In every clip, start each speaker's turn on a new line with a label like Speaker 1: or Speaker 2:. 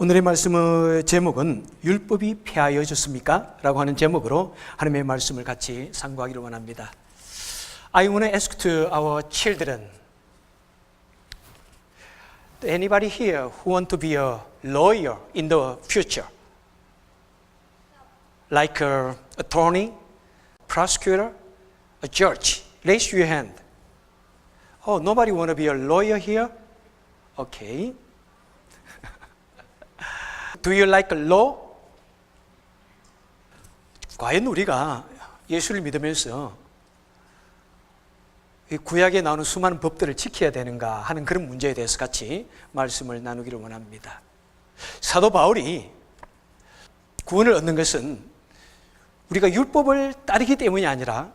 Speaker 1: 오늘의 말씀의 제목은 율법이 폐하여졌습니까? 라고 하는 제목으로 하나님의 말씀을 같이 상고하기를 원합니다. I want to ask to our children, anybody here who want to be a lawyer in the future? Like an attorney, prosecutor, a judge? Raise your hand. Oh, nobody want to be a lawyer here? Okay. Do you like law? 과연 우리가 예수를 믿으면서 구약에 나오는 수많은 법들을 지켜야 되는가 하는 그런 문제에 대해서 같이 말씀을 나누기를 원합니다. 사도 바울이 구원을 얻는 것은 우리가 율법을 따르기 때문이 아니라,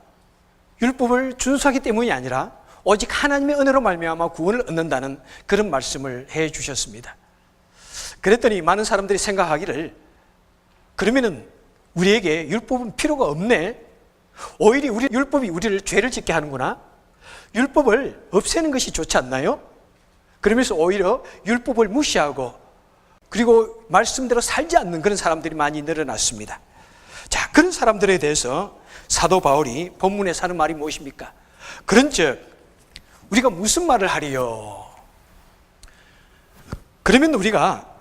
Speaker 1: 율법을 준수하기 때문이 아니라 오직 하나님의 은혜로 말미암아 구원을 얻는다는 그런 말씀을 해 주셨습니다. 그랬더니 많은 사람들이 생각하기를, 그러면은 우리에게 율법은 필요가 없네, 오히려 율법이 우리를 죄를 짓게 하는구나, 율법을 없애는 것이 좋지 않나요? 그러면서 오히려 율법을 무시하고 그리고 말씀대로 살지 않는 그런 사람들이 많이 늘어났습니다. 자, 그런 사람들에 대해서 사도 바울이 본문에 하는 말이 무엇입니까? 그런즉 우리가 무슨 말을 하리요? 그러면 우리가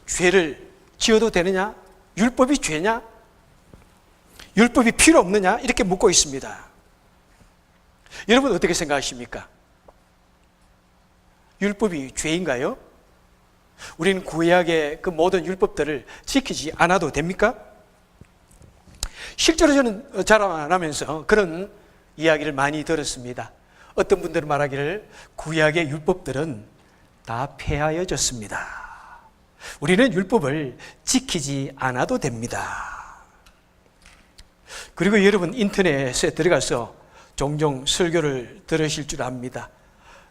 Speaker 1: 죄를 지어도 되느냐? 율법이 죄냐? 율법이 필요 없느냐? 이렇게 묻고 있습니다. 여러분 어떻게 생각하십니까? 율법이 죄인가요? 우리는 구약의 그 모든 율법들을 지키지 않아도 됩니까? 실제로 저는 자라나면서 그런 이야기를 많이 들었습니다. 어떤 분들은 말하기를 구약의 율법들은 다 폐하여졌습니다. 우리는 율법을 지키지 않아도 됩니다. 그리고 여러분 인터넷에 들어가서 종종 설교를 들으실 줄 압니다.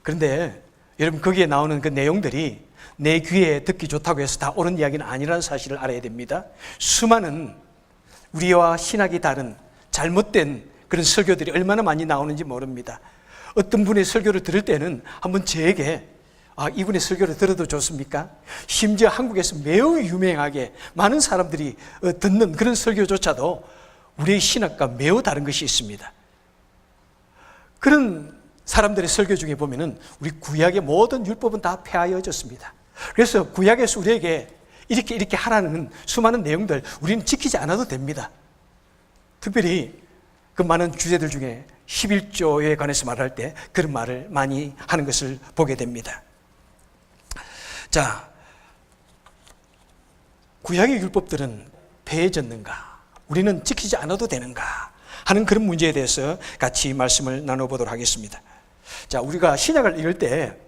Speaker 1: 그런데 여러분 거기에 나오는 그 내용들이 내 귀에 듣기 좋다고 해서 다 옳은 이야기는 아니라는 사실을 알아야 됩니다. 수많은 우리와 신학이 다른 잘못된 그런 설교들이 얼마나 많이 나오는지 모릅니다. 어떤 분의 설교를 들을 때는 한번 저에게 이분의 설교를 들어도 좋습니까? 심지어 한국에서 매우 유명하게 많은 사람들이 듣는 그런 설교조차도 우리의 신학과 매우 다른 것이 있습니다. 그런 사람들의 설교 중에 보면은 우리 구약의 모든 율법은 다 폐하여졌습니다. 그래서 구약에서 우리에게 이렇게 하라는 수많은 내용들 우리는 지키지 않아도 됩니다. 특별히 그 많은 주제들 중에 11조에 관해서 말할 때 그런 말을 많이 하는 것을 보게 됩니다. 자, 구약의 율법들은 폐해졌는가? 우리는 지키지 않아도 되는가? 하는 그런 문제에 대해서 같이 말씀을 나눠보도록 하겠습니다. 자, 우리가 신약을 읽을 때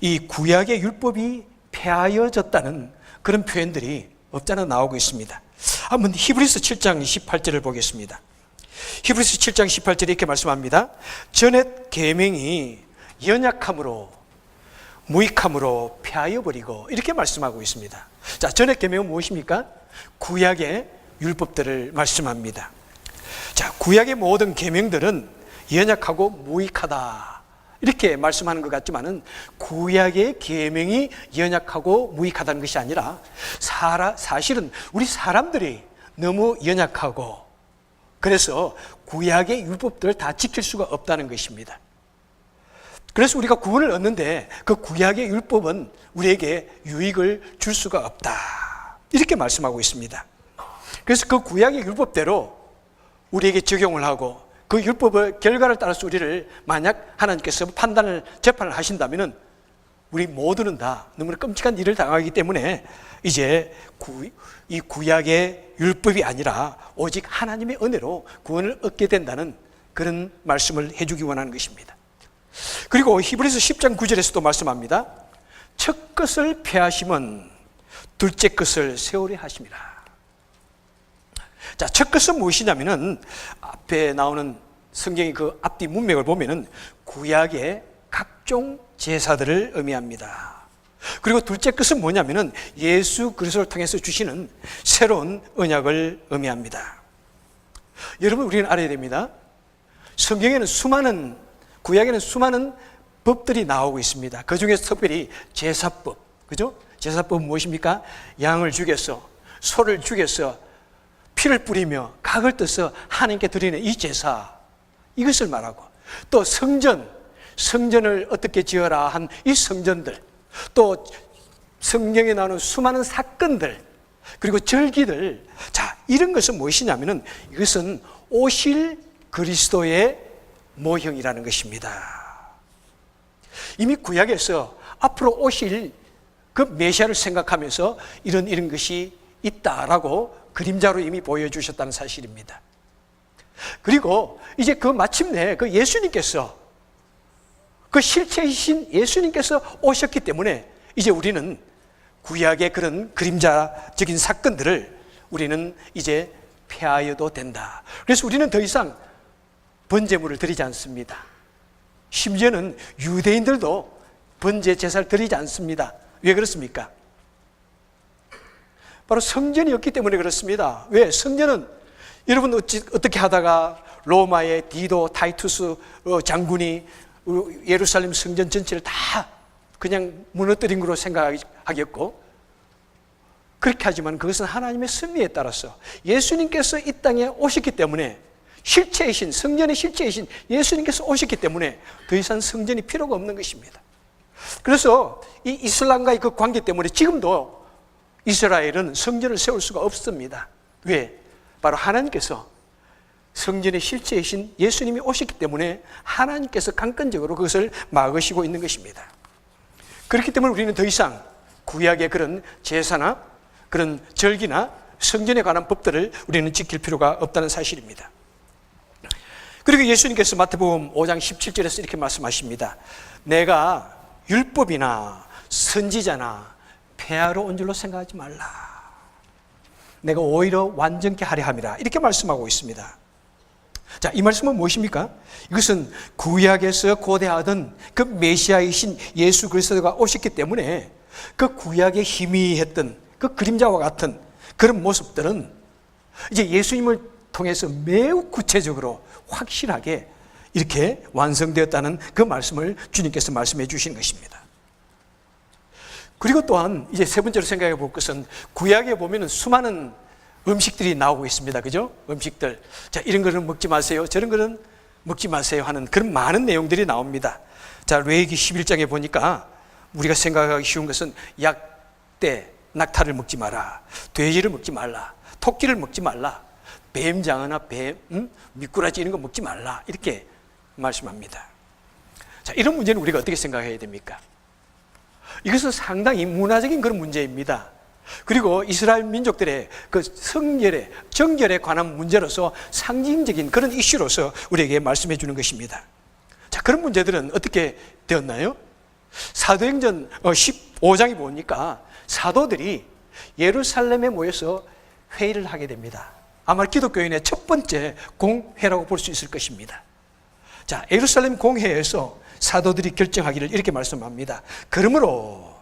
Speaker 1: 이 구약의 율법이 폐하여졌다는 그런 표현들이 없잖아 나오고 있습니다. 한번 히브리서 7장 18절을 보겠습니다. 히브리서 7장 18절에 이렇게 말씀합니다. 전옛 계명이 연약함으로 무익함으로 폐하여버리고, 이렇게 말씀하고 있습니다. 자, 전옛 계명은 무엇입니까? 구약의 율법들을 말씀합니다. 자, 구약의 모든 계명들은 연약하고 무익하다 이렇게 말씀하는 것 같지만은 구약의 계명이 연약하고 무익하다는 것이 아니라 사실은 우리 사람들이 너무 연약하고 그래서 구약의 율법들을 다 지킬 수가 없다는 것입니다. 그래서 우리가 구원을 얻는데 그 구약의 율법은 우리에게 유익을 줄 수가 없다 이렇게 말씀하고 있습니다. 그래서 그 구약의 율법대로 우리에게 적용을 하고 그 율법의 결과를 따라서 우리를 만약 하나님께서 재판을 하신다면 우리 모두는 다 너무나 끔찍한 일을 당하기 때문에 이제 이 구약의 율법이 아니라 오직 하나님의 은혜로 구원을 얻게 된다는 그런 말씀을 해주기 원하는 것입니다. 그리고 히브리서 10장 9절에서도 말씀합니다. 첫 것을 폐하심은 둘째 것을 세우려 하심이라. 자, 첫 것은 무엇이냐면은 앞에 나오는 성경의 그 앞뒤 문맥을 보면은 구약의 각종 제사들을 의미합니다. 그리고 둘째 것은 뭐냐면은 예수 그리스도를 통해서 주시는 새로운 언약을 의미합니다. 여러분, 우리는 알아야 됩니다. 성경에는 구약에는 수많은 법들이 나오고 있습니다. 그 중에서 특별히 제사법, 그죠? 제사법은 무엇입니까? 양을 죽여서, 소를 죽여서 피를 뿌리며 각을 떠서 하나님께 드리는 이 제사, 이것을 말하고, 또 성전을 어떻게 지어라 한 이 성전들, 또 성경에 나오는 수많은 사건들, 그리고 절기들, 자, 이런 것은 무엇이냐면은 이것은 오실 그리스도의 모형이라는 것입니다. 이미 구약에서 앞으로 오실 그 메시아를 생각하면서 이런 것이 있다라고 그림자로 이미 보여주셨다는 사실입니다. 그리고 이제 그 마침내 그 예수님께서, 그 실체이신 예수님께서 오셨기 때문에 이제 우리는 구약의 그런 그림자적인 사건들을 우리는 이제 폐하여도 된다. 그래서 우리는 더 이상 번제물을 드리지 않습니다. 심지어는 유대인들도 번제 제사를 드리지 않습니다. 왜 그렇습니까? 바로 성전이 없기 때문에 그렇습니다. 왜? 성전은 여러분 어떻게 하다가 로마의 디도 타이투스 장군이 예루살렘 성전 전체를 다 그냥 무너뜨린 거로 생각하겠고, 그렇게 하지만 그것은 하나님의 섭리에 따라서 예수님께서 이 땅에 오셨기 때문에, 실체이신, 성전의 실체이신 예수님께서 오셨기 때문에 더 이상 성전이 필요가 없는 것입니다. 그래서 이 이슬람과의 그 관계 때문에 지금도 이스라엘은 성전을 세울 수가 없습니다. 왜? 바로 하나님께서 성전의 실체이신 예수님이 오셨기 때문에 하나님께서 강권적으로 그것을 막으시고 있는 것입니다. 그렇기 때문에 우리는 더 이상 구약의 그런 제사나 그런 절기나 성전에 관한 법들을 우리는 지킬 필요가 없다는 사실입니다. 그리고 예수님께서 마태복음 5장 17절에서 이렇게 말씀하십니다. 내가 율법이나 선지자나 폐하러 온 줄로 생각하지 말라. 내가 오히려 완전케 하려 함이라. 이렇게 말씀하고 있습니다. 자, 이 말씀은 무엇입니까? 이것은 구약에서 고대하던 그 메시아이신 예수 그리스도가 오셨기 때문에 그 구약의 희미했던 그 그림자와 같은 그런 모습들은 이제 예수님을 통해서 매우 구체적으로 확실하게 이렇게 완성되었다는 그 말씀을 주님께서 말씀해 주신 것입니다. 그리고 또한 이제 세 번째로 생각해 볼 것은, 구약에 보면은 수많은 음식들이 나오고 있습니다. 그죠? 음식들. 자, 이런 거는 먹지 마세요. 저런 거는 먹지 마세요 하는 그런 많은 내용들이 나옵니다. 자, 레위기 11장에 보니까 우리가 생각하기 쉬운 것은 약대, 낙타를 먹지 마라. 돼지를 먹지 말라. 토끼를 먹지 말라. 뱀장어나 미꾸라지 이런 거 먹지 말라. 이렇게 말씀합니다. 자, 이런 문제는 우리가 어떻게 생각해야 됩니까? 이것은 상당히 문화적인 그런 문제입니다. 그리고 이스라엘 민족들의 그 성결에, 정결에 관한 문제로서 상징적인 그런 이슈로서 우리에게 말씀해 주는 것입니다. 자, 그런 문제들은 어떻게 되었나요? 사도행전 15장에 보니까 사도들이 예루살렘에 모여서 회의를 하게 됩니다. 아마 기독교인의 첫 번째 공회라고 볼 수 있을 것입니다. 자, 예루살렘 공회에서 사도들이 결정하기를 이렇게 말씀합니다. 그러므로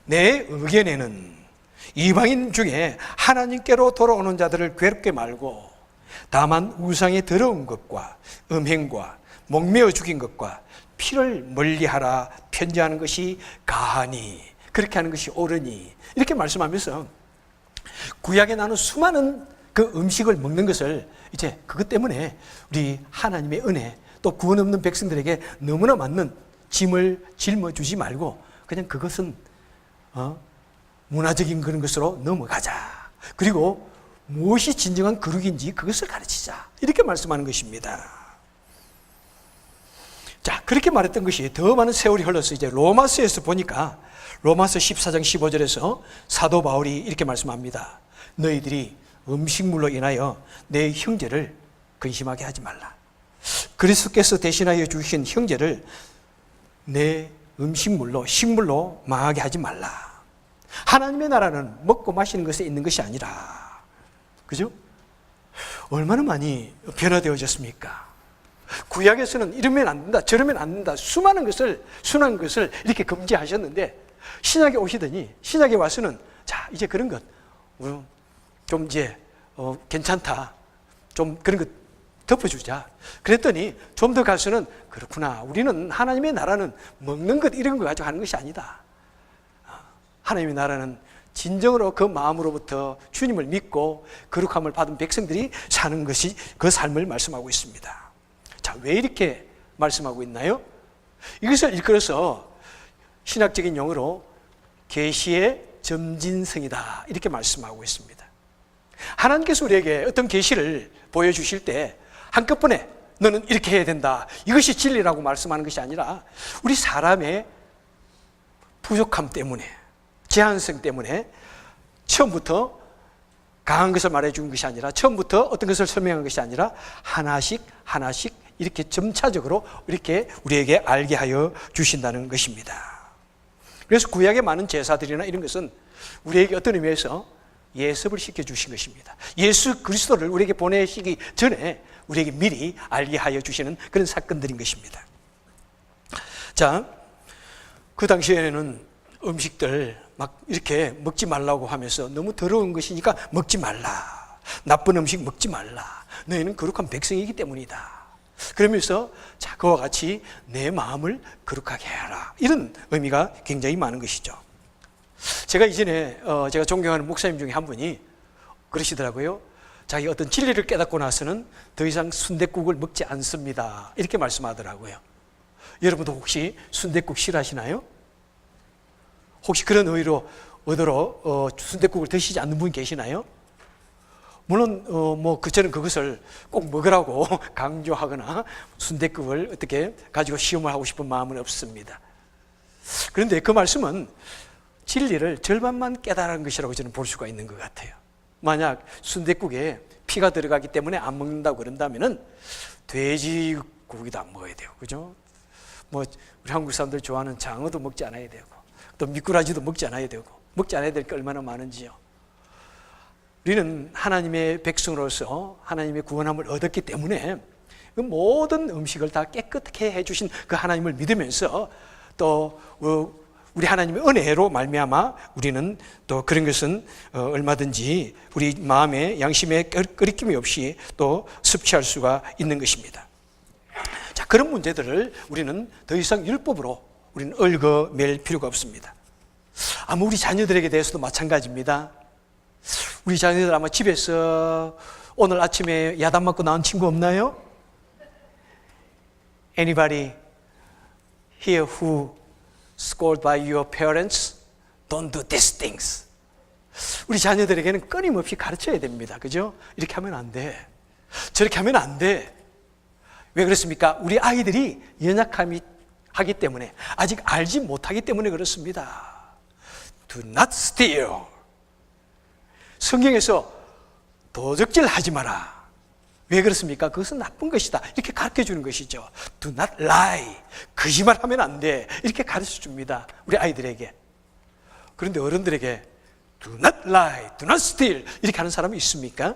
Speaker 1: 내 의견에는 이방인 중에 하나님께로 돌아오는 자들을 괴롭게 말고 다만 우상에 더러운 것과 음행과 목매어 죽인 것과 피를 멀리하라 편지하는 것이 가하니, 그렇게 하는 것이 옳으니, 이렇게 말씀하면서 구약에 나오는 수많은 그 음식을 먹는 것을 이제 그것 때문에 우리 하나님의 은혜, 또 구원 없는 백성들에게 너무나 맞는 짐을 짊어주지 말고 그냥 그것은 문화적인 그런 것으로 넘어가자. 그리고 무엇이 진정한 거룩인지 그것을 가르치자. 이렇게 말씀하는 것입니다. 자, 그렇게 말했던 것이 더 많은 세월이 흘러서 이제 로마서에서 보니까 로마서 14장 15절에서 사도 바울이 이렇게 말씀합니다. 너희들이 음식물로 인하여 내 형제를 근심하게 하지 말라. 그리스도께서 대신하여 주신 형제를 내 음식물로, 식물로 망하게 하지 말라. 하나님의 나라는 먹고 마시는 것에 있는 것이 아니라, 그죠? 얼마나 많이 변화되어졌습니까? 구약에서는 이러면 안 된다, 저러면 안 된다, 수많은 것을 이렇게 금지하셨는데, 신약에 오시더니, 신약에 와서는 자, 이제 그런 것 좀 이제 괜찮다, 좀 그런 것 덮어주자. 그랬더니 좀 더 가서는 그렇구나, 우리는 하나님의 나라는 먹는 것 이런 거 가지고 하는 것이 아니다. 하나님의 나라는 진정으로 그 마음으로부터 주님을 믿고 거룩함을 받은 백성들이 사는 것이 그 삶을 말씀하고 있습니다. 자, 왜 이렇게 말씀하고 있나요? 이것을 일컬어서 신학적인 용어로 계시의 점진성이다 이렇게 말씀하고 있습니다. 하나님께서 우리에게 어떤 계시를 보여주실 때 한꺼번에 너는 이렇게 해야 된다, 이것이 진리라고 말씀하는 것이 아니라 우리 사람의 부족함 때문에, 제한성 때문에 처음부터 강한 것을 말해주는 것이 아니라, 처음부터 어떤 것을 설명한 것이 아니라 하나씩 하나씩 이렇게 점차적으로 이렇게 우리에게 알게 하여 주신다는 것입니다. 그래서 구약의 많은 제사들이나 이런 것은 우리에게 어떤 의미에서 예습을 시켜주신 것입니다. 예수 그리스도를 우리에게 보내시기 전에 우리에게 미리 알게 하여 주시는 그런 사건들인 것입니다. 자, 그 당시에는 음식들 막 이렇게 먹지 말라고 하면서 너무 더러운 것이니까 먹지 말라, 나쁜 음식 먹지 말라, 너희는 거룩한 백성이기 때문이다. 그러면서 자, 그와 같이 내 마음을 거룩하게 해라, 이런 의미가 굉장히 많은 것이죠. 제가 이전에 제가 존경하는 목사님 중에 한 분이 그러시더라고요. 자기 어떤 진리를 깨닫고 나서는 더 이상 순댓국을 먹지 않습니다, 이렇게 말씀하더라고요. 여러분도 혹시 순댓국 싫어하시나요? 혹시 그런 의도로 순댓국을 드시지 않는 분 계시나요? 물론 저는 그것을 꼭 먹으라고 강조하거나 순댓국을 어떻게 가지고 시험을 하고 싶은 마음은 없습니다. 그런데 그 말씀은 진리를 절반만 깨달은 것이라고 저는 볼 수가 있는 것 같아요. 만약 순댓국에 피가 들어가기 때문에 안 먹는다고 그런다면은 돼지고기도 안 먹어야 돼요, 그죠? 우리 한국 사람들 좋아하는 장어도 먹지 않아야 되고, 또 미꾸라지도 먹지 않아야 되고, 먹지 않아야 될 게 얼마나 많은지요. 우리는 하나님의 백성으로서 하나님의 구원함을 얻었기 때문에 그 모든 음식을 다 깨끗하게 해주신 그 하나님을 믿으면서 또 우리 하나님의 은혜로 말미암아 우리는 또 그런 것은 얼마든지 우리 마음에 양심에 끄리낌이 없이 또 섭취할 수가 있는 것입니다. 자, 그런 문제들을 우리는 더 이상 율법으로 우리는 얽어맬 필요가 없습니다. 아마 우리 자녀들에게 대해서도 마찬가지입니다. 우리 자녀들 아마 집에서 오늘 아침에 야단 맞고 나온 친구 없나요? Anybody here who scolded by your parents? Don't do these things. 우리 자녀들에게는 끊임없이 가르쳐야 됩니다. 그죠? 이렇게 하면 안 돼, 저렇게 하면 안 돼. 왜 그렇습니까? 우리 아이들이 연약함이 하기 때문에, 아직 알지 못하기 때문에 그렇습니다. Do not steal. 성경에서 도적질 하지 마라. 왜 그렇습니까? 그것은 나쁜 것이다, 이렇게 가르쳐 주는 것이죠. Do not lie. 거짓말하면 안 돼, 이렇게 가르쳐 줍니다, 우리 아이들에게. 그런데 어른들에게 Do not lie, do not steal 이렇게 하는 사람이 있습니까?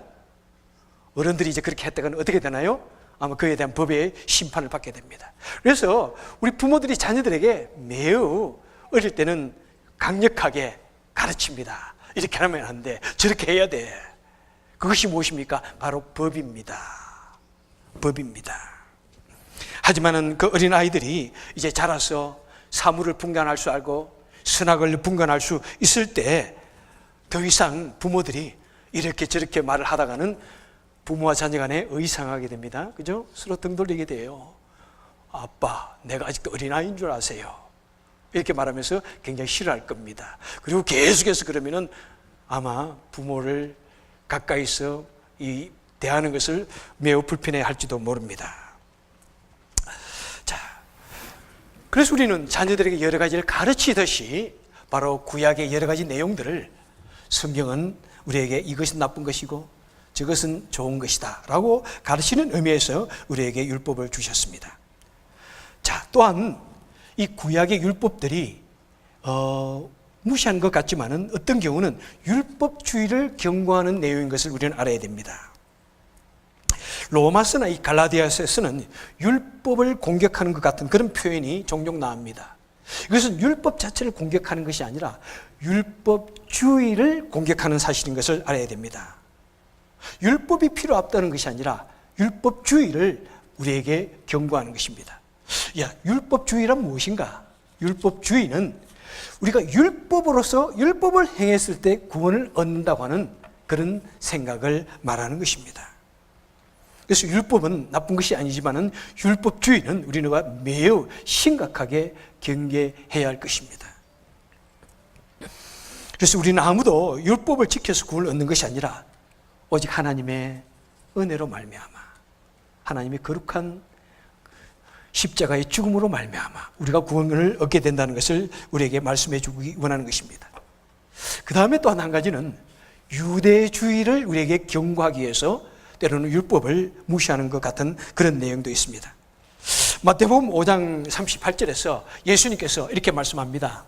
Speaker 1: 어른들이 이제 그렇게 했다가는 어떻게 되나요? 아마 그에 대한 법의 심판을 받게 됩니다. 그래서 우리 부모들이 자녀들에게 매우 어릴 때는 강력하게 가르칩니다. 이렇게 하면 안 돼, 저렇게 해야 돼. 그것이 무엇입니까? 바로 법입니다. 법입니다. 하지만은 그 어린 아이들이 이제 자라서 사물을 분간할 수 알고 선악을 분간할 수 있을 때 더 이상 부모들이 이렇게 저렇게 말을 하다가는 부모와 자녀 간에 의상하게 됩니다. 그죠? 서로 등 돌리게 돼요. 아빠, 내가 아직도 어린아이인 줄 아세요? 이렇게 말하면서 굉장히 싫어할 겁니다. 그리고 계속해서 그러면은 아마 부모를 가까이서 대하는 것을 매우 불편해 할지도 모릅니다. 자, 그래서 우리는 자녀들에게 여러 가지를 가르치듯이 바로 구약의 여러 가지 내용들을 성경은 우리에게 이것은 나쁜 것이고 저것은 좋은 것이다 라고 가르치는 의미에서 우리에게 율법을 주셨습니다. 자, 또한 이 구약의 율법들이 무시한 것 같지만은 어떤 경우는 율법주의를 경고하는 내용인 것을 우리는 알아야 됩니다. 로마서나 이 갈라디아서에서는 율법을 공격하는 것 같은 그런 표현이 종종 나옵니다. 이것은 율법 자체를 공격하는 것이 아니라 율법주의를 공격하는 사실인 것을 알아야 됩니다. 율법이 필요 없다는 것이 아니라 율법주의를 우리에게 경고하는 것입니다. 야, 율법주의란 무엇인가? 율법주의는 우리가 율법으로서 율법을 행했을 때 구원을 얻는다고 하는 그런 생각을 말하는 것입니다. 그래서 율법은 나쁜 것이 아니지만은 율법주의는 우리가 매우 심각하게 경계해야 할 것입니다. 그래서 우리는 아무도 율법을 지켜서 구원을 얻는 것이 아니라 오직 하나님의 은혜로 말미암아, 하나님의 거룩한 십자가의 죽음으로 말미암아 우리가 구원을 얻게 된다는 것을 우리에게 말씀해 주기 원하는 것입니다. 그 다음에 또 한 가지는 유대주의를 우리에게 경고하기 위해서 때로는 율법을 무시하는 것 같은 그런 내용도 있습니다. 마태복음 5장 38절에서 예수님께서 이렇게 말씀합니다.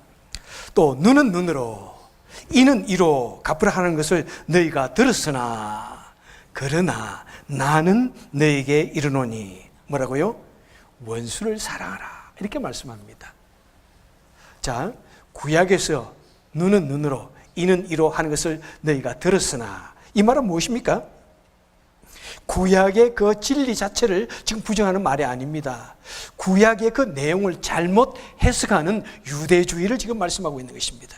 Speaker 1: 또 눈은 눈으로 이는 이로 갚으라 하는 것을 너희가 들었으나 그러나 나는 너희에게 이르노니 뭐라고요? 원수를 사랑하라, 이렇게 말씀합니다. 자, 구약에서 눈은 눈으로 이는 이로 하는 것을 너희가 들었으나, 이 말은 무엇입니까? 구약의 그 진리 자체를 지금 부정하는 말이 아닙니다. 구약의 그 내용을 잘못 해석하는 유대주의를 지금 말씀하고 있는 것입니다.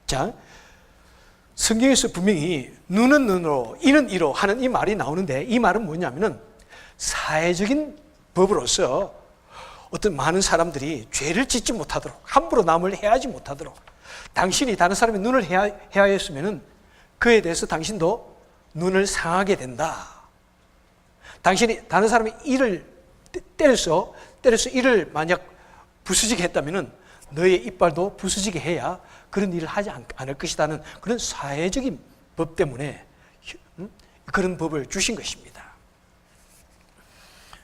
Speaker 1: 자, 성경에서 분명히 눈은 눈으로 이는 이로 하는 이 말이 나오는데, 이 말은 뭐냐면은 사회적인 법으로서 어떤 많은 사람들이 죄를 짓지 못하도록, 함부로 남을 해하지 못하도록, 당신이 다른 사람의 눈을 해하였으면 그에 대해서 당신도 눈을 상하게 된다. 당신이 다른 사람의 이를 때려서 이를 만약 부수지게 했다면 너의 이빨도 부수지게 해야 그런 일을 하지 않을 것이라는 그런 사회적인 법 때문에 그런 법을 주신 것입니다.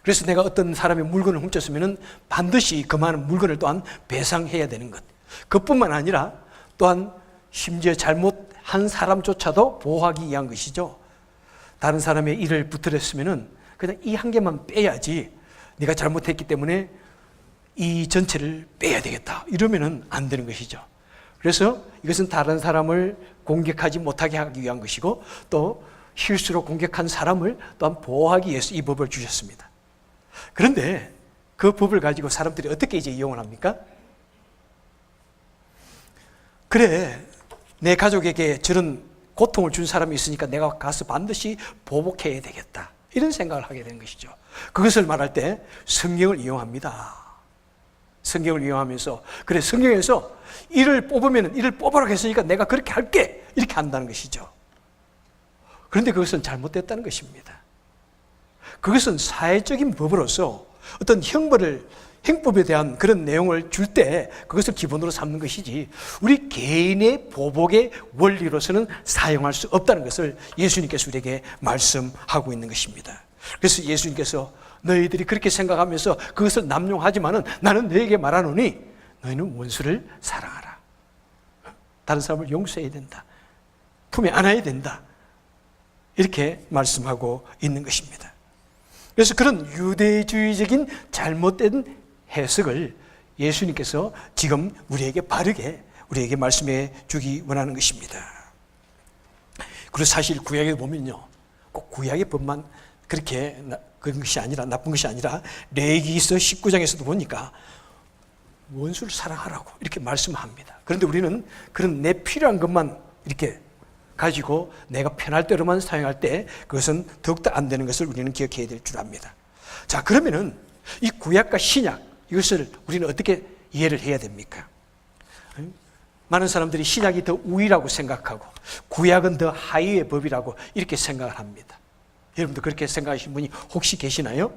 Speaker 1: 그래서 내가 어떤 사람의 물건을 훔쳤으면 반드시 그만한 물건을 또한 배상해야 되는 것. 그뿐만 아니라 또한 심지어 잘못한 사람조차도 보호하기 위한 것이죠. 다른 사람의 일을 부트렸으면 그냥 이 한 개만 빼야지, 네가 잘못했기 때문에 이 전체를 빼야 되겠다, 이러면 안 되는 것이죠. 그래서 이것은 다른 사람을 공격하지 못하게 하기 위한 것이고, 또 실수로 공격한 사람을 또한 보호하기 위해서 이 법을 주셨습니다. 그런데 그 법을 가지고 사람들이 어떻게 이제 이용을 합니까? 그래, 내 가족에게 저런 고통을 준 사람이 있으니까 내가 가서 반드시 보복해야 되겠다, 이런 생각을 하게 되는 것이죠. 그것을 말할 때 성경을 이용합니다. 성경을 이용하면서, 그래, 성경에서 이를 뽑으면 이를 뽑으라고 했으니까 내가 그렇게 할게, 이렇게 한다는 것이죠. 그런데 그것은 잘못됐다는 것입니다. 그것은 사회적인 법으로서 어떤 형법에 대한 그런 내용을 줄 때 그것을 기본으로 삼는 것이지, 우리 개인의 보복의 원리로서는 사용할 수 없다는 것을 예수님께서 우리에게 말씀하고 있는 것입니다. 그래서 예수님께서 너희들이 그렇게 생각하면서 그것을 남용하지만은 나는 너희에게 말하노니 너희는 원수를 사랑하라. 다른 사람을 용서해야 된다. 품에 안아야 된다. 이렇게 말씀하고 있는 것입니다. 그래서 그런 유대주의적인 잘못된 해석을 예수님께서 지금 우리에게 바르게 우리에게 말씀해 주기 원하는 것입니다. 그리고 사실 구약에 보면요, 꼭 구약의 법만 그렇게 그런 것이 아니라, 나쁜 것이 아니라 레위기서 19장에서도 보니까 원수를 사랑하라고 이렇게 말씀합니다. 그런데 우리는 그런 내 필요한 것만 이렇게 가지고 내가 편할 대로만 사용할 때 그것은 더욱더 안 되는 것을 우리는 기억해야 될 줄 압니다. 자, 그러면은 이 구약과 신약, 이것을 우리는 어떻게 이해를 해야 됩니까? 많은 사람들이 신약이 더 우위라고 생각하고 구약은 더 하위의 법이라고 이렇게 생각을 합니다. 여러분도 그렇게 생각하시는 분이 혹시 계시나요?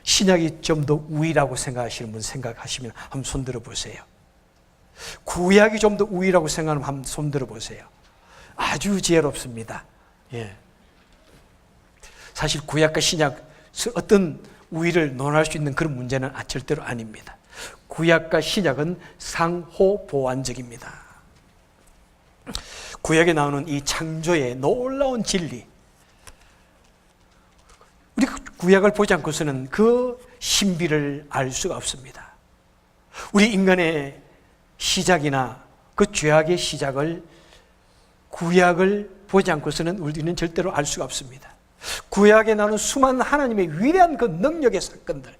Speaker 1: 신약이 좀 더 우위라고 생각하시는 분 생각하시면 한번 손 들어보세요. 구약이 좀 더 우위라고 생각하면 한번 손 들어보세요. 아주 지혜롭습니다. 예. 사실 구약과 신약 어떤 우위를 논할 수 있는 그런 문제는 절대로 아닙니다. 구약과 신약은 상호 보완적입니다. 구약에 나오는 이 창조의 놀라운 진리, 우리 구약을 보지 않고서는 그 신비를 알 수가 없습니다. 우리 인간의 시작이나 그 죄악의 시작을 구약을 보지 않고서는 우리는 절대로 알 수가 없습니다. 구약에 나오는 수많은 하나님의 위대한 그 능력의 사건들,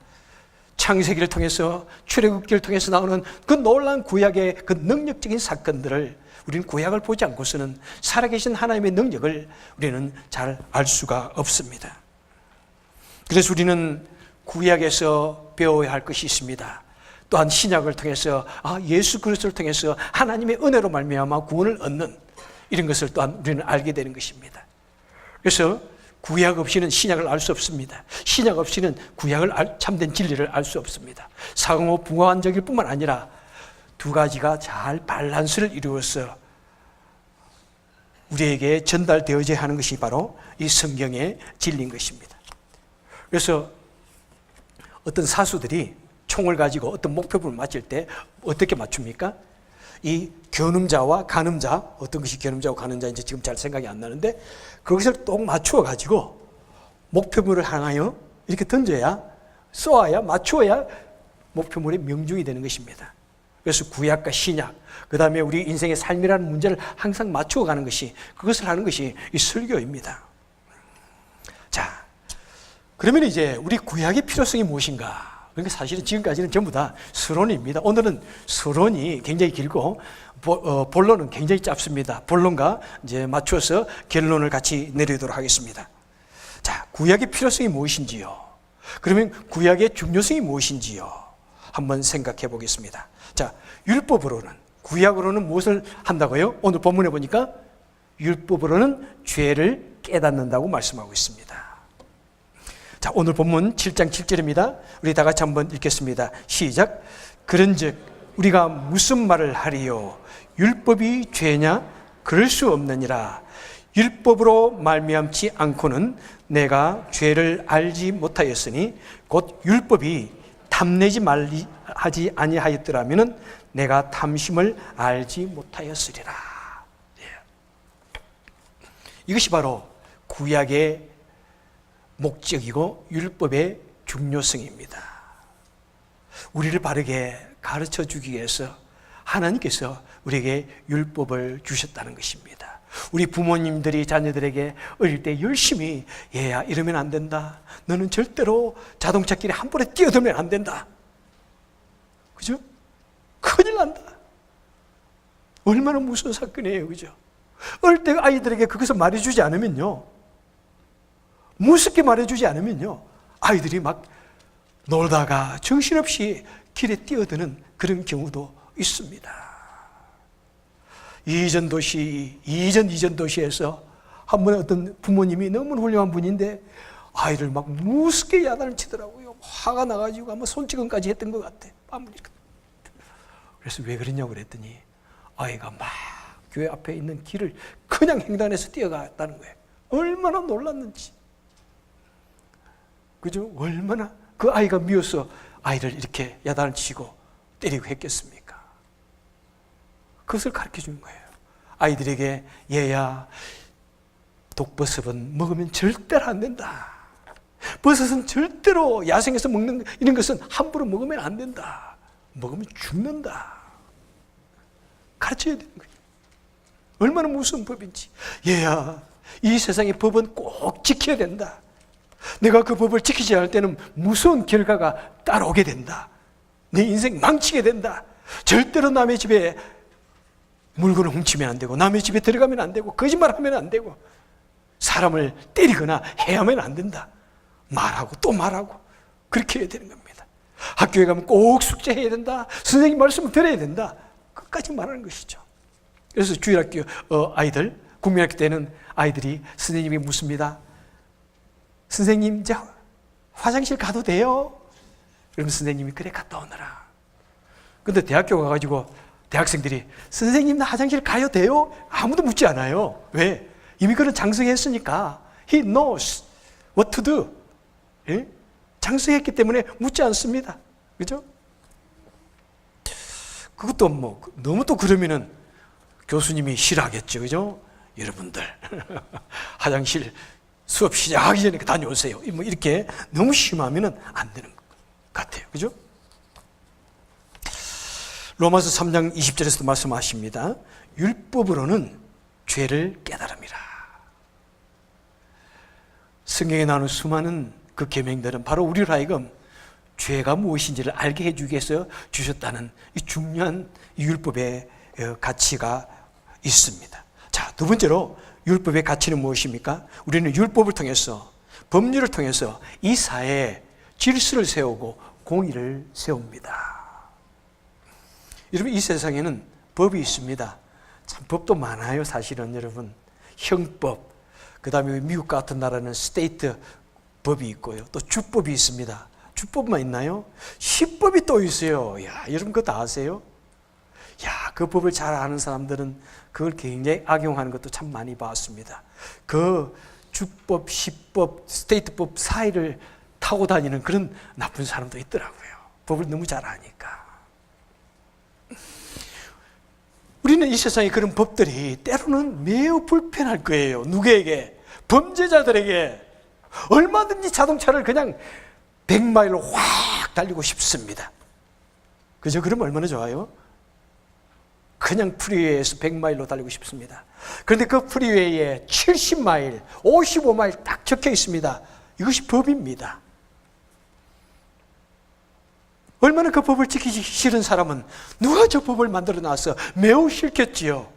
Speaker 1: 창세기를 통해서 출애굽기를 통해서 나오는 그 놀라운 구약의 그 능력적인 사건들을 우리는 구약을 보지 않고서는 살아계신 하나님의 능력을 우리는 잘 알 수가 없습니다. 그래서 우리는 구약에서 배워야 할 것이 있습니다. 또한 신약을 통해서 예수 그리스도를 통해서 하나님의 은혜로 말미암아 구원을 얻는 이런 것을 또한 우리는 알게 되는 것입니다. 그래서 구약 없이는 신약을 알 수 없습니다. 신약 없이는 구약을 참된 진리를 알 수 없습니다. 상호 부관적일 뿐만 아니라 두 가지가 잘 밸런스를 이루어서 우리에게 전달되어져야 하는 것이 바로 이 성경의 진리인 것입니다. 그래서 어떤 사수들이 총을 가지고 어떤 목표물을 맞출 때 어떻게 맞춥니까? 이 겨눈자와 가늠자, 어떤 것이 겨눈자와 가늠자인지 지금 잘 생각이 안 나는데 그것을 딱 맞추어 가지고 목표물을 향하여 이렇게 던져야, 쏘아야, 맞추어야 목표물의 명중이 되는 것입니다. 그래서 구약과 신약, 그 다음에 우리 인생의 삶이라는 문제를 항상 맞추어 가는 것이, 그것을 하는 것이 이 설교입니다. 자, 그러면 이제 우리 구약의 필요성이 무엇인가? 그러니까 사실은 지금까지는 전부 다 서론입니다. 오늘은 서론이 굉장히 길고 본론은 굉장히 짧습니다. 본론과 이제 맞춰서 결론을 같이 내리도록 하겠습니다. 자, 구약의 필요성이 무엇인지요? 그러면 구약의 중요성이 무엇인지요? 한번 생각해 보겠습니다. 자, 율법으로는, 구약으로는 무엇을 한다고요? 오늘 본문에 보니까 율법으로는 죄를 깨닫는다고 말씀하고 있습니다. 자, 오늘 본문 7장 7절입니다. 우리 다 같이 한번 읽겠습니다. 시작. 그런즉 우리가 무슨 말을 하리요? 율법이 죄냐? 그럴 수 없느니라. 율법으로 말미암지 않고는 내가 죄를 알지 못하였으니 곧 율법이 탐내지 말리 하지 아니하였더라면은 내가 탐심을 알지 못하였으리라. 이것이 바로 구약의 목적이고 율법의 중요성입니다. 우리를 바르게 가르쳐 주기 위해서 하나님께서 우리에게 율법을 주셨다는 것입니다. 우리 부모님들이 자녀들에게 어릴 때 열심히 얘야 이러면 안 된다. 너는 절대로 자동차길에 한 번에 뛰어들면 안 된다. 그죠? 큰일 난다. 얼마나 무서운 사건이에요. 그죠? 어릴 때 아이들에게 그것을 말해주지 않으면요, 무섭게 말해주지 않으면요, 아이들이 막 놀다가 정신없이 길에 뛰어드는 그런 경우도 있습니다. 이전 도시에서 한 번에 어떤 부모님이 너무 훌륭한 분인데 아이를 막 무섭게 야단을 치더라고요. 화가 나가지고 아마 손찌검까지 했던 것 같아. 그래서 왜 그랬냐고 그랬더니 아이가 막 교회 앞에 있는 길을 그냥 횡단해서 뛰어갔다는 거예요. 얼마나 놀랐는지. 그죠? 얼마나 그 아이가 미워서 아이를 이렇게 야단을 치고 때리고 했겠습니까? 그것을 가르쳐 주는 거예요. 아이들에게 얘야, 독버섯은 먹으면 절대로 안 된다. 버섯은 절대로 야생에서 먹는 이런 것은 함부로 먹으면 안 된다. 먹으면 죽는다. 가르쳐야 되는 거예요. 얼마나 무서운 법인지. 얘야, 이 세상의 법은 꼭 지켜야 된다. 내가 그 법을 지키지 않을 때는 무서운 결과가 따라오게 된다. 내 인생 망치게 된다. 절대로 남의 집에 물건을 훔치면 안 되고, 남의 집에 들어가면 안 되고, 거짓말하면 안 되고, 사람을 때리거나 해야만 안 된다. 말하고 또 말하고 그렇게 해야 되는 겁니다. 학교에 가면 꼭 숙제해야 된다. 선생님 말씀을 들어야 된다. 끝까지 말하는 것이죠. 그래서 주일학교 아이들, 국민학교 때는 아이들이 선생님이 묻습니다. 선생님, 이제 화장실 가도 돼요? 그러면 선생님이 그래 갔다 오너라. 근데 대학교 가가지고 대학생들이 선생님 나 화장실 가야 돼요? 아무도 묻지 않아요. 왜? 이미 그런 장성했으니까 He knows what to do. 예? 장성했기 때문에 묻지 않습니다. 그죠? 그것도 뭐 너무 또 그러면은 교수님이 싫어하겠죠. 그죠? 여러분들 화장실 수업 시작하기 전에 다녀오세요. 뭐 이렇게 너무 심하면은 안 되는 것 같아요. 그죠? 로마서 3장 20절에서도 말씀하십니다. 율법으로는 죄를 깨달음이라. 성경에 나오는 수많은 그 계명들은 바로 우리로 하여금 죄가 무엇인지를 알게 해주기 위해서 주셨다는 이 중요한 율법의 가치가 있습니다. 자, 두 번째로 율법의 가치는 무엇입니까? 우리는 율법을 통해서, 법률을 통해서 이 사회에 질서를 세우고 공의를 세웁니다. 여러분, 이 세상에는 법이 있습니다. 참 법도 많아요. 사실은 여러분, 형법, 그 다음에 미국 같은 나라는 스테이트 법이 있고요, 또 주법이 있습니다. 주법만 있나요? 시법이 또 있어요. 야, 여러분 그거 다 아세요? 야, 그 법을 잘 아는 사람들은 그걸 굉장히 악용하는 것도 참 많이 봤습니다. 그 주법, 시법, 스테이트법 사이를 타고 다니는 그런 나쁜 사람도 있더라고요. 법을 너무 잘 아니까. 우리는 이 세상에 그런 법들이 때로는 매우 불편할 거예요. 누구에게? 범죄자들에게. 얼마든지 자동차를 그냥 100마일로 확 달리고 싶습니다. 그죠? 그럼 얼마나 좋아요? 그냥 프리웨이에서 100마일로 달리고 싶습니다. 그런데 그 프리웨이에 70마일, 55마일 딱 적혀 있습니다. 이것이 법입니다. 얼마나 그 법을 지키기 싫은 사람은 누가 저 법을 만들어 놨어? 매우 싫겠지요.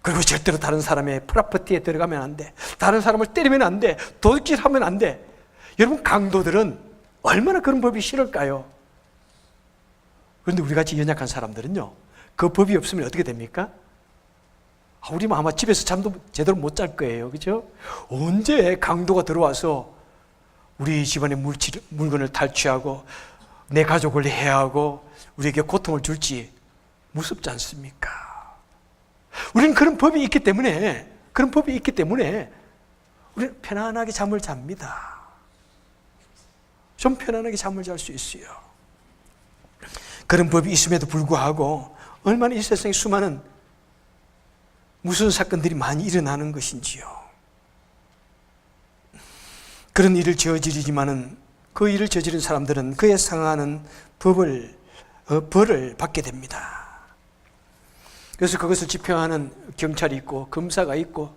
Speaker 1: 그리고 절대로 다른 사람의 프로퍼티에 들어가면 안 돼. 다른 사람을 때리면 안 돼. 도둑질하면 안 돼. 여러분, 강도들은 얼마나 그런 법이 싫을까요? 그런데 우리 같이 연약한 사람들은요, 그 법이 없으면 어떻게 됩니까? 우리 아마 집에서 잠도 제대로 못 잘 거예요. 그죠? 언제 강도가 들어와서 우리 집안의 물건을 탈취하고 내 가족을 해하고 우리에게 고통을 줄지 무섭지 않습니까? 우리는 그런 법이 있기 때문에 우리는 편안하게 잠을 잡니다. 좀 편안하게 잠을 잘 수 있어요. 그런 법이 있음에도 불구하고 얼마나 이 세상에 수많은 무서운 사건들이 많이 일어나는 것인지요. 그런 일을 저지르지만은 그 일을 저지른 사람들은 그에 상하는 벌을 받게 됩니다. 그래서 그것을 집행하는 경찰이 있고 검사가 있고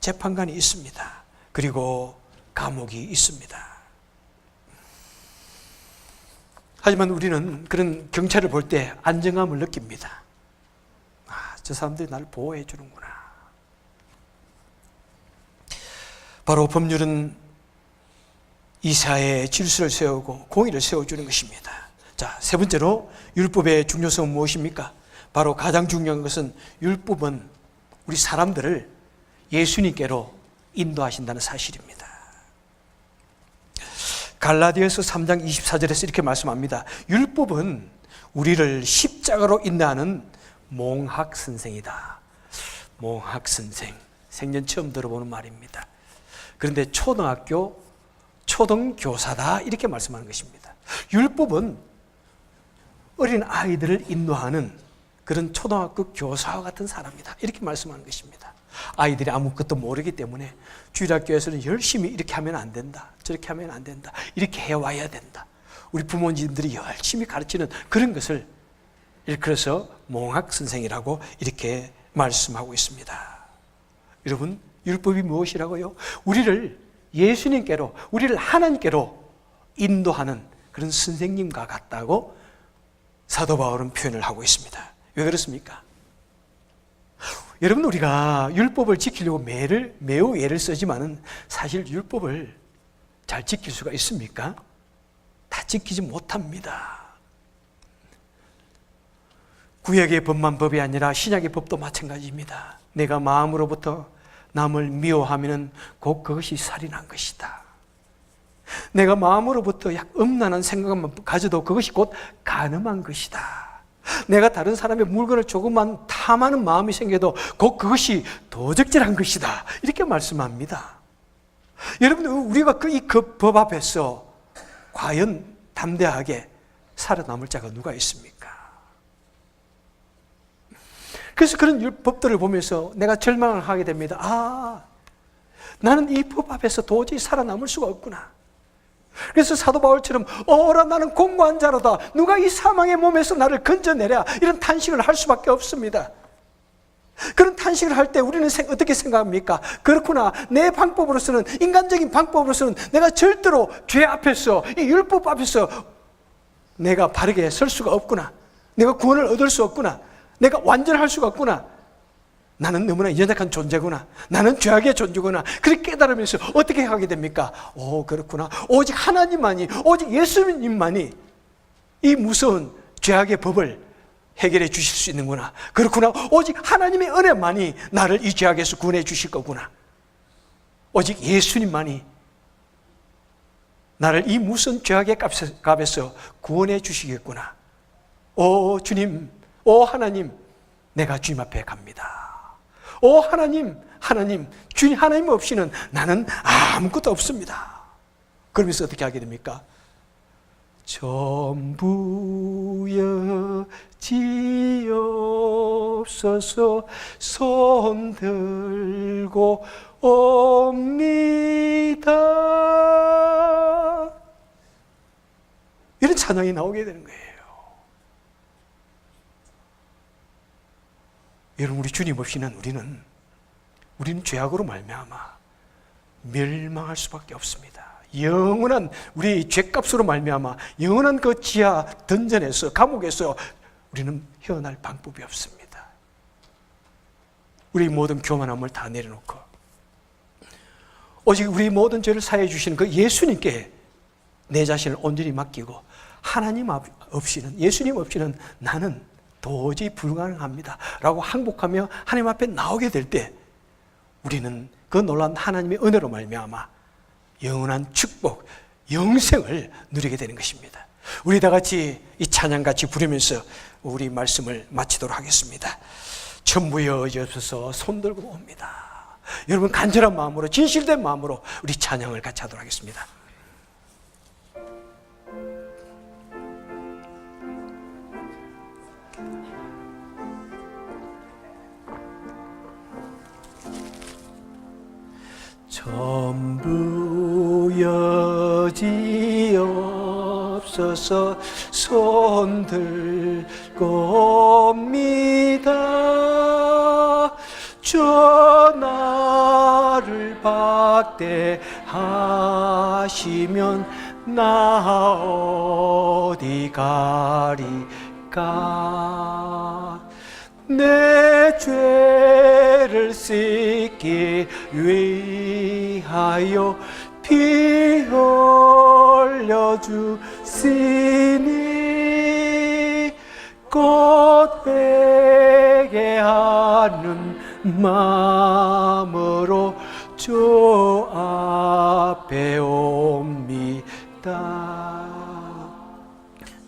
Speaker 1: 재판관이 있습니다. 그리고 감옥이 있습니다. 하지만 우리는 그런 경찰을 볼 때 안정감을 느낍니다. 저 사람들이 나를 보호해 주는구나. 바로 법률은 이 사회에 질서를 세우고 공의를 세워주는 것입니다. 자, 세 번째로 율법의 중요성은 무엇입니까? 바로 가장 중요한 것은 율법은 우리 사람들을 예수님께로 인도하신다는 사실입니다. 갈라디아서 3장 24절에서 이렇게 말씀합니다. 율법은 우리를 십자가로 인도하는 몽학선생이다. 몽학선생. 생전 처음 들어보는 말입니다. 그런데 초등교사다 이렇게 말씀하는 것입니다. 율법은 어린 아이들을 인도하는 그런 초등학교 교사와 같은 사람이다 이렇게 말씀하는 것입니다. 아이들이 아무것도 모르기 때문에 주일학교에서는 열심히 이렇게 하면 안 된다, 저렇게 하면 안 된다, 이렇게 해와야 된다, 우리 부모님들이 열심히 가르치는 그런 것을 일컬어서 몽학선생이라고 이렇게 말씀하고 있습니다. 여러분, 율법이 무엇이라고요? 우리를 예수님께로, 우리를 하나님께로 인도하는 그런 선생님과 같다고 사도 바울은 표현을 하고 있습니다. 왜 그렇습니까? 여러분, 우리가 율법을 지키려고 매우 애를 쓰지만은 사실 율법을 잘 지킬 수가 있습니까? 다 지키지 못합니다. 구약의 법만 법이 아니라 신약의 법도 마찬가지입니다. 내가 마음으로부터 남을 미워하면 곧 그것이 살인한 것이다. 내가 마음으로부터 음란한 생각만 가져도 그것이 곧 간음한 것이다. 내가 다른 사람의 물건을 조금만 탐하는 마음이 생겨도 곧 그것이 도적질한 것이다. 이렇게 말씀합니다. 여러분, 우리가 그 법 앞에서 과연 담대하게 살아남을 자가 누가 있습니까? 그래서 그런 법들을 보면서 내가 절망을 하게 됩니다. 나는 이 법 앞에서 도저히 살아남을 수가 없구나. 그래서 사도 바울처럼 어라 나는 공고한 자로다, 누가 이 사망의 몸에서 나를 건져내랴, 이런 탄식을 할 수밖에 없습니다. 그런 탄식을 할 때 우리는 어떻게 생각합니까? 그렇구나, 내 방법으로서는, 인간적인 방법으로서는 내가 절대로 죄 앞에서, 이 율법 앞에서 내가 바르게 설 수가 없구나, 내가 구원을 얻을 수 없구나, 내가 완전할 수가 없구나, 나는 너무나 연약한 존재구나, 나는 죄악의 존재구나, 그렇게 깨달으면서 어떻게 하게 됩니까? 오, 그렇구나, 오직 하나님만이, 오직 예수님만이 이 무서운 죄악의 법을 해결해 주실 수 있는구나, 그렇구나, 오직 하나님의 은혜만이 나를 이 죄악에서 구원해 주실 거구나, 오직 예수님만이 나를 이 무서운 죄악의 값에서 구원해 주시겠구나. 오 주님, 오 하나님, 내가 주님 앞에 갑니다. 오 하나님, 주님, 하나님 없이는 나는 아무것도 없습니다. 그러면서 어떻게 하게 됩니까? 전부 여지없어서 손 들고 옵니다. 이런 찬양이 나오게 되는 거예요. 여러분, 우리 주님 없이는 우리는 죄악으로 말미암아 멸망할 수밖에 없습니다. 영원한 우리 죄값으로 말미암아 영원한 그 지하 던전에서, 감옥에서 우리는 헤어날 방법이 없습니다. 우리 모든 교만함을 다 내려놓고 오직 우리 모든 죄를 사해 주시는 그 예수님께 내 자신을 온전히 맡기고, 하나님 없이는, 예수님 없이는 나는 도저히 불가능합니다 라고 항복하며 하나님 앞에 나오게 될 때 우리는 그 놀라운 하나님의 은혜로 말미암아 영원한 축복, 영생을 누리게 되는 것입니다. 우리 다 같이 이 찬양 같이 부르면서 우리 말씀을 마치도록 하겠습니다. 전부 여지없어서 손 들고 옵니다. 여러분, 간절한 마음으로, 진실된 마음으로 우리 찬양을 같이 하도록 하겠습니다. 전부 여지없어서 손 들고 옵니다. 저 나를 박대하시면 나 어디 가리까. 내 죄를 씻기 위하여 피 흘려 주시니 곧 회개하는 마음으로 주 앞에 옵니다.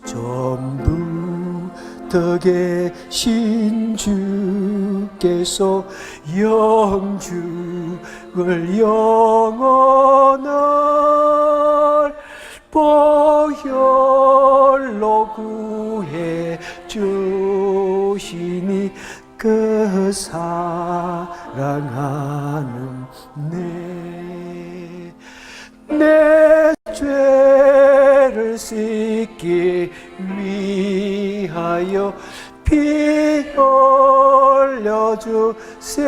Speaker 1: 전부 더 계신 주께서 영주를 영원을 보혈로 구해 주시니 그 사랑하는 내 죄를 씻기 위하여 피 흘려 주시니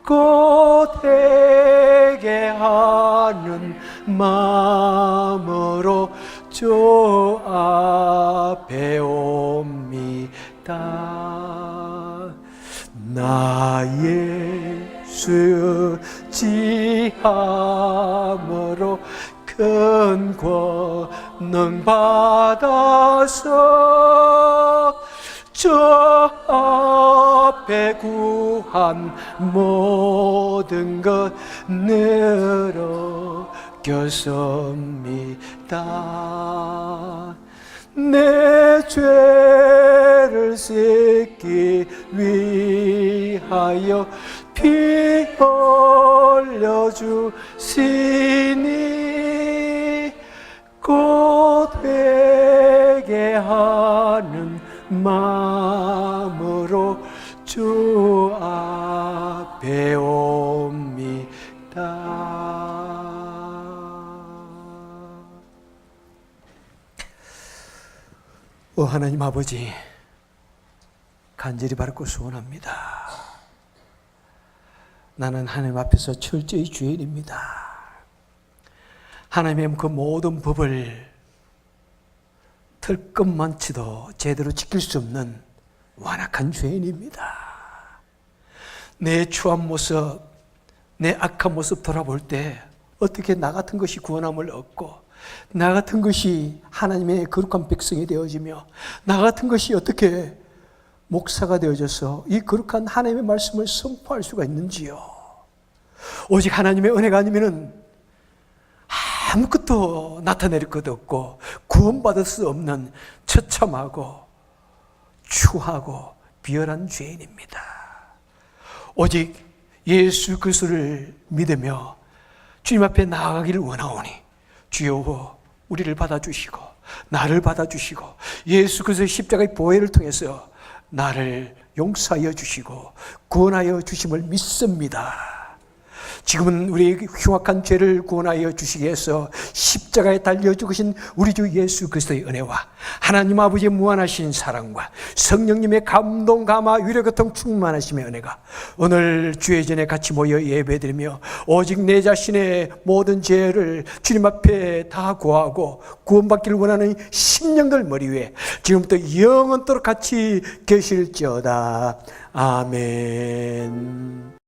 Speaker 1: 곧 회개하는 마음으로 주 앞에 옵니다. 나 예수 지함으로 큰 권능 받아서 저 앞에 구한 모든 것 늘어겼습니다. 내 죄를 씻기 위하여 피 흘려 주시니 곧 회개하는 마음으로 주 앞에 옵니다. 하나님 아버지, 간절히 바라고 소원합니다. 나는 하나님 앞에서 철저히 죄인입니다. 하나님의 그 모든 법을 털끝만치도 제대로 지킬 수 없는 완악한 죄인입니다. 내 추한 모습, 내 악한 모습 돌아볼 때 어떻게 나 같은 것이 구원함을 얻고 나 같은 것이 하나님의 거룩한 백성이 되어지며 나 같은 것이 어떻게 목사가 되어져서 이 거룩한 하나님의 말씀을 선포할 수가 있는지요. 오직 하나님의 은혜가 아니면은 아무것도 나타낼 것 없고 구원받을 수 없는 처참하고 추하고 비열한 죄인입니다. 오직 예수 그리스도를 믿으며 주님 앞에 나아가기를 원하오니 주여 우리를 받아주시고 나를 받아주시고 예수 그리스도의 십자가의 보혈을 통해서 나를 용서하여 주시고 구원하여 주심을 믿습니다. 지금은 우리의 흉악한 죄를 구원하여 주시기 위해서 십자가에 달려 죽으신 우리 주 예수 그리스도의 은혜와 하나님 아버지의 무한하신 사랑과 성령님의 감동, 감화, 위로, 교통 충만하심의 은혜가 오늘 주의 전에 같이 모여 예배드리며 오직 내 자신의 모든 죄를 주님 앞에 다 고하고 구원받기를 원하는 심령들 머리 위에 지금부터 영원토록 같이 계실지어다. 아멘.